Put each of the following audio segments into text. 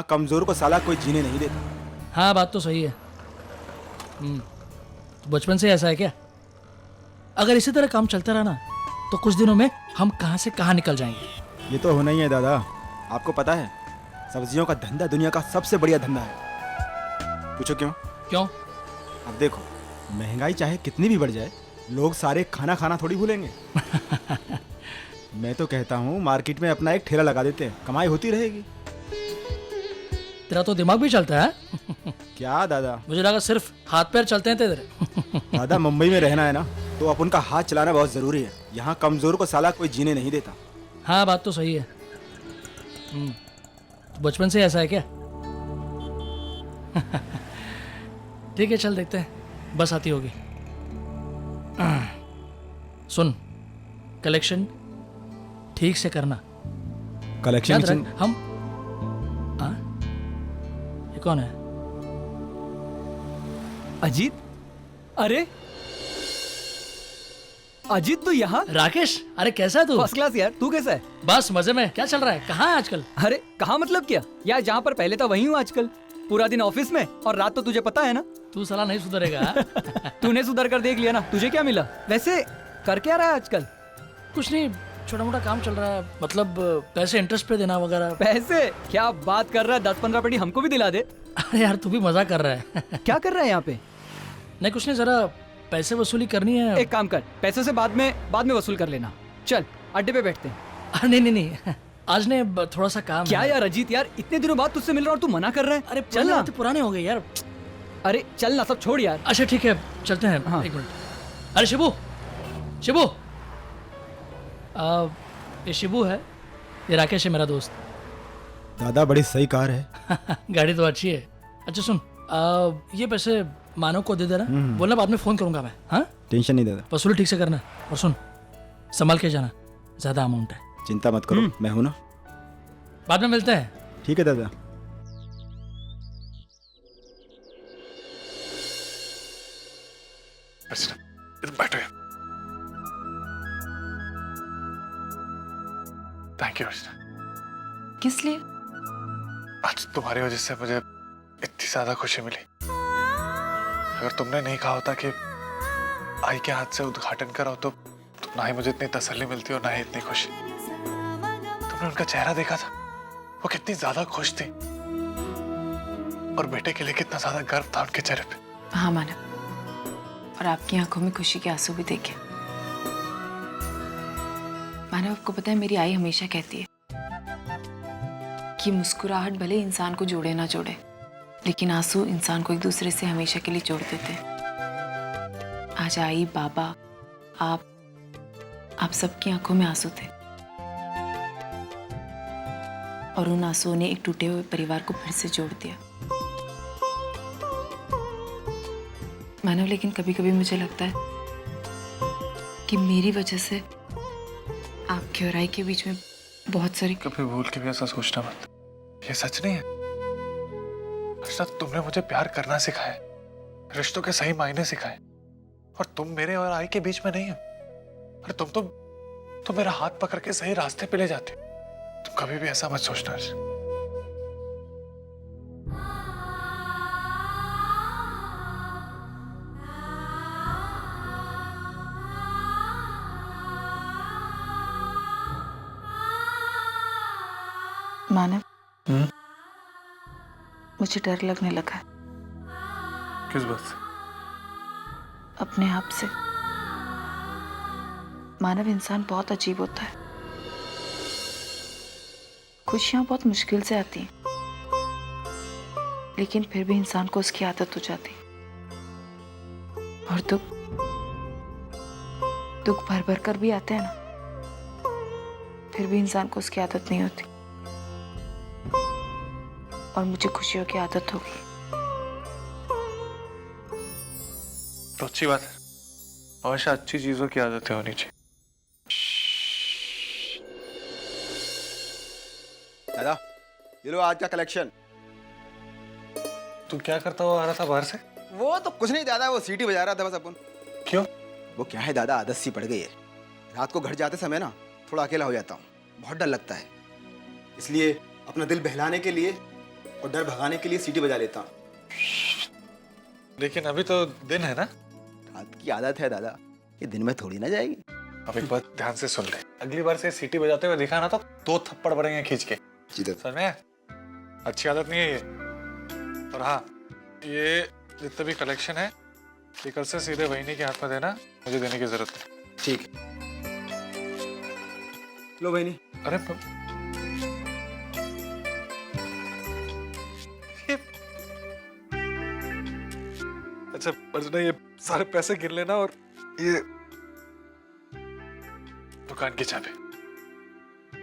कमजोर को साला कोई जीने नहीं देता। हाँ बात तो सही है। तो बचपन से ऐसा है क्या? अगर इसी तरह काम चलता रहा ना तो कुछ दिनों में हम कहाँ से कहाँ निकल जाएंगे। ये तो होना ही है दादा। आपको पता है सब्जियों का धंधा दुनिया का सबसे बढ़िया धंधा है। पूछो क्यों? क्यों? अब देखो, महंगाई चाहे कितनी भी बढ़ जाए, लोग सारे खाना खाना थोड़ी भूलेंगे। मैं तो कहता हूँ मार्केट में अपना एक ठेला लगा देते हैं, कमाई होती रहेगी। तेरा तो दिमाग भी चलता है। क्या दादा? मुझे लगा सिर्फ हाथ पैर चलते हैं तेरे। दादा मुंबई में रहना है ना, तो अपन का हाथ चलाना बहुत जरूरी है। यहाँ कमजोर को साला कोई जीने नहीं देता। हाँ बात तो सही है। तो बचपन से ऐसा है क्या? ठीक है चल देखते हैं, बस आती होगी। सुन, कलेक्शन ठीक से करना। कलेक्शन याद रख, हम ये कौन है? अजीत? अरे अजीत तू यहाँ? राकेश, अरे कैसा है तू? फर्स्ट क्लास यार, तू कैसा है? बस मजे में। क्या चल रहा है? कहाँ है आजकल? अरे कहाँ मतलब क्या यार, जहाँ पर पहले था वहीं हूँ आजकल। पूरा दिन ऑफिस में और रात तो तुझे पता है ना। तू साला नहीं सुधरेगा। तूने सुधर कर देख लिया ना, तुझे क्या मिला? वैसे कर क्या रहा है आजकल? कुछ नहीं, छोटा मोटा काम चल रहा है। मतलब पैसे इंटरेस्ट पे देना वगैरह। पैसे? क्या बात कर रहा है, 10-15 पेटी हमको भी दिला दे। अरे यार तू भी मजाक कर रहा है। क्या कर रहा है यहाँ पे? नहीं कुछ नहीं, जरा पैसे वसूली करनी है। एक काम कर, पैसे से बाद में वसूल कर लेना। चल अड्डे पे बैठते हैं। अरे नहीं नहीं नहीं, आज ने थोड़ा सा काम क्या है। यार अजीत यार, इतने दिनों बाद तुझसे मिल रहा हूँ और तू मना कर रहा है। अरे चल ना। पुराने हो गए यार। अरे चल ना, सब छोड़ यार। अच्छा ठीक है चलते हैं। हाँ। एक मिनट। अरे शिबू, शिबू, ये शिबू है, ये राकेश है मेरा दोस्त। दादा बड़ी सही कार है। गाड़ी तो अच्छी है। अच्छा सुन, ये पैसे मानव को दे देना, बोलना बाद में फोन करूंगा मैं। हाँ टेंशन नहीं दादा। वसूली ठीक से करना। और सुन, संभाल के जाना, ज्यादा अमाउंट है। चिंता मत करो, मैं हूं ना। बाद में मिलते हैं। ठीक है दादा। बैठो। Thank you. किस लिए? आज तुम्हारी वजह से मुझे इतनी ज्यादा खुशी मिली। अगर तुमने नहीं कहा होता कि आई के हाथ से उद्घाटन करो तो ना ही मुझे इतनी तसल्ली मिलती और ना ही इतनी खुशी। तुमने उनका चेहरा देखा था, वो कितनी ज्यादा खुश थी और बेटे के लिए कितना ज्यादा गर्व था उनके चेहरे पे। हाँ मानव, और आपकी आंखों में खुशी के आंसू भी देखे। मानव आपको पता है, मेरी आई हमेशा कहती है कि मुस्कुराहट भले इंसान को जोड़े ना जोड़े, लेकिन आंसू इंसान को एक दूसरे से हमेशा के लिए जोड़ देते हैं। आज आई, बाबा, आप सबकी आंखों में आंसू थे और उन आंसुओं ने एक टूटे हुए परिवार को फिर से जोड़ दिया। मानव, लेकिन कभी कभी मुझे लगता है कि मेरी वजह से आपके और आई के बीच में बहुत सारी। कभी भूल के भी ऐसा सोचना मत, ये सच नहीं है। अर्चना, तुमने मुझे प्यार करना सिखाया, रिश्तों के सही मायने सिखाए, और तुम मेरे और आई के बीच में नहीं हो। अरे तुम मेरा हाथ पकड़ के सही रास्ते पे ले जाते हो। तुम कभी भी ऐसा मत सोचना। मानव, मुझे डर लगने लगा है। किस बात से? अपने आप से। मानव, इंसान बहुत अजीब होता है। खुशियां बहुत मुश्किल से आती हैं, लेकिन फिर भी इंसान को उसकी आदत हो जाती है। और दुख भर भर कर भी आते हैं ना, फिर भी इंसान को उसकी आदत नहीं होती। और मुझे खुशियों की आदत हो गई। तो अच्छी बात है, हमेशा अच्छी चीजों की आदतें होनी चाहिए। दादा ये लो आज का कलेक्शन। तू क्या करता हुआ आ रहा था बाहर से? वो तो कुछ नहीं दादा, वो सीटी बजा रहा था बस अपन। क्यों? वो क्या है दादा, आदत सी पड़ गई है। रात को घर जाते समय ना थोड़ा अकेला हो जाता हूँ, बहुत डर लगता है। इसलिए अपना दिल बहलाने के लिए और डर भगाने के लिए सीटी बजा लेता हूँ। लेकिन अभी तो दिन है ना। रात की आदत है दादा, ये दिन में थोड़ी ना जाएगी। अब एक बात ध्यान से सुन ले, अगली बार से सीटी बजाते हुए दिखा ना तो 2 थप्पड़ पड़ेंगे खींच के। समझ में? अच्छी आदत नहीं है ये। और हाँ, ये जितना भी कलेक्शन है ये कल से सीधे वहीनी के हाथ में देना, मुझे देने की जरूरत है। ठीक। लो बहनी। अरे अच्छा अर्चना, ये सारे पैसे गिन लेना और ये दुकान की चाबी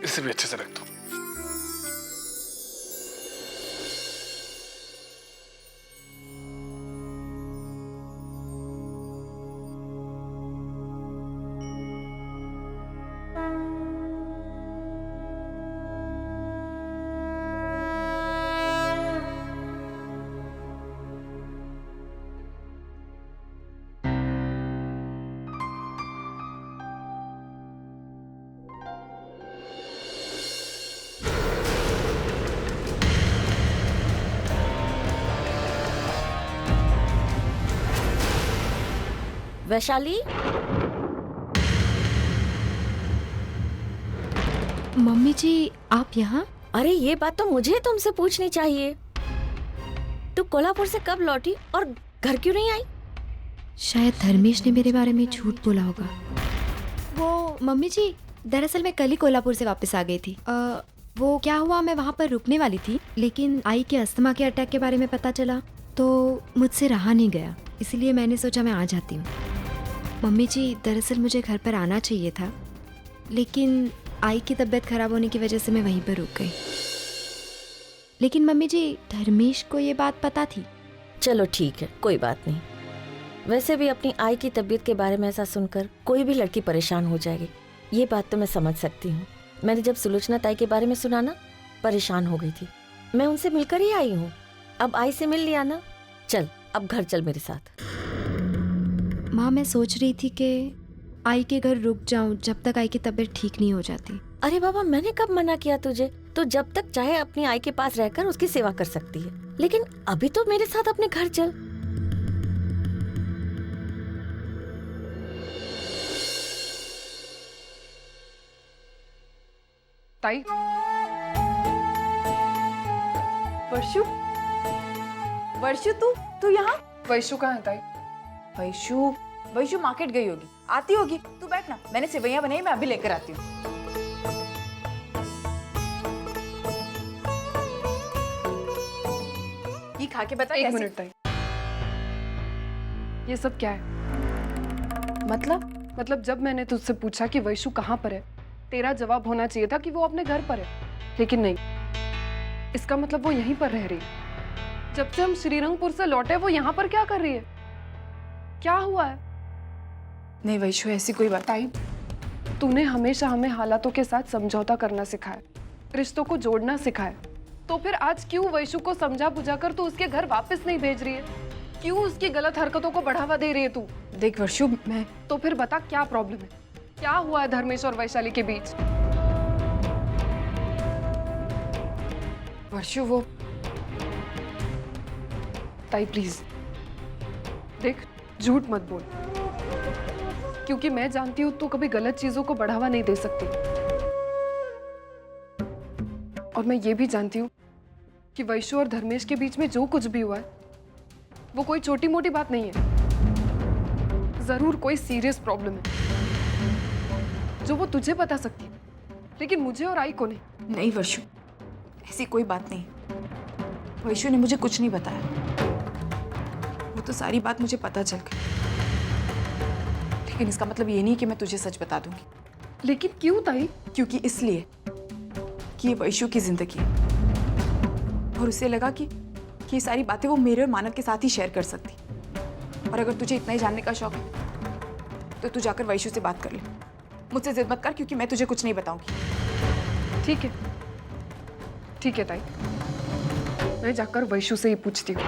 इसे भी अच्छे से रख दो। वैशाली, मम्मी जी आप यहाँ? अरे ये बात तो मुझे तुमसे पूछनी चाहिए। तू कोल्हापुर से कब लौटी और घर क्यों नहीं आई? शायद धर्मेश ने मेरे बारे में झूठ बोला होगा। वो मम्मी जी, दरअसल मैं कल ही कोल्हापुर से वापस आ गई थी। वो क्या हुआ, मैं वहाँ पर रुकने वाली थी, लेकिन आई के अस्थमा के अटैक के बारे में पता चला तो मुझसे रहा नहीं गया, इसलिए मैंने सोचा मैं आ जाती हूँ। मम्मी जी, दरअसल मुझे घर पर आना चाहिए था, लेकिन आई की तबीयत खराब होने की वजह से मैं वहीं पर रुक गई। लेकिन मम्मी जी, धर्मेश को ये बात पता थी। चलो ठीक है, कोई बात नहीं। वैसे भी अपनी आई की तबीयत के बारे में ऐसा सुनकर कोई भी लड़की परेशान हो जाएगी, ये बात तो मैं समझ सकती हूँ। मैंने जब सुलोचना ताई के बारे में सुना ना, परेशान हो गई थी। मैं उनसे मिलकर ही आई हूँ। अब आई से मिल लिया ना, चल अब घर चल मेरे साथ। माँ, मैं सोच रही थी कि आई के घर रुक जाऊं जब तक आई की तबीयत ठीक नहीं हो जाती। अरे बाबा, मैंने कब मना किया तुझे? तो जब तक चाहे अपनी आई के पास रहकर उसकी सेवा कर सकती है, लेकिन अभी तो मेरे साथ अपने घर चल। ताई, वर्षु, वर्षु तू यहाँ? वैशु कहाँ है ताई? वैशु मार्केट गई होगी, आती होगी। तू बैठ ना, मैंने सेवैयां बनाई, मैं अभी लेकर आती हूँ। ये खा के बता। एक मिनट ताई, ये सब क्या है? मतलब जब मैंने तुझसे पूछा कि वैशु कहाँ पर है, तेरा जवाब होना चाहिए था कि वो अपने घर पर है, लेकिन नहीं। इसका मतलब वो यहीं पर रह रही है। जब से हम श्रीरंगपुर से लौटे वो यहाँ पर क्या कर रही है? क्या हुआ है? नहीं वैशु, ऐसी कोई बात। ताई, तूने हमेशा हमें हालातों के साथ समझौता करना सिखाया, रिश्तों को जोड़ना सिखाया, तो फिर आज क्यों वैशु को समझा बुझाकर तू उसके घर वापस नहीं भेज रही है? क्यों उसकी गलत हरकतों को बढ़ावा दे रही है तू? देख वर्षु, मैं तो फिर बता क्या प्रॉब्लम है? क्या हुआ है धर्मेश और वैशाली के बीच? वर्षु वो ताई प्लीज देख, झूठ मत बोल, क्योंकि मैं जानती हूँ तू कभी गलत चीजों को बढ़ावा नहीं दे सकती। और मैं ये भी जानती हूँ कि वैशु और धर्मेश के बीच में जो कुछ भी हुआ है वो कोई छोटी मोटी बात नहीं है। जरूर कोई सीरियस प्रॉब्लम है जो वो तुझे बता सकती है, लेकिन मुझे और आई को नहीं। नहीं वर्षु, ऐसी कोई बात नहीं। वैशु ने मुझे कुछ नहीं बताया, वो तो सारी बात मुझे पता चल गई, लेकिन इसका मतलब ये नहीं कि मैं तुझे सच बता दूंगी। लेकिन क्यों ताई? क्योंकि इसलिए कि ये वैशु की जिंदगी है और उसे लगा कि ये सारी बातें वो मेरे और मानव के साथ ही शेयर कर सकती। और अगर तुझे इतना ही जानने का शौक है तो तू जाकर वैशु से बात कर ले, मुझसे जिद मत कर, क्योंकि मैं तुझे कुछ नहीं बताऊंगी। ठीक है ताई, मैं जाकर वैशु से ही पूछती हूँ।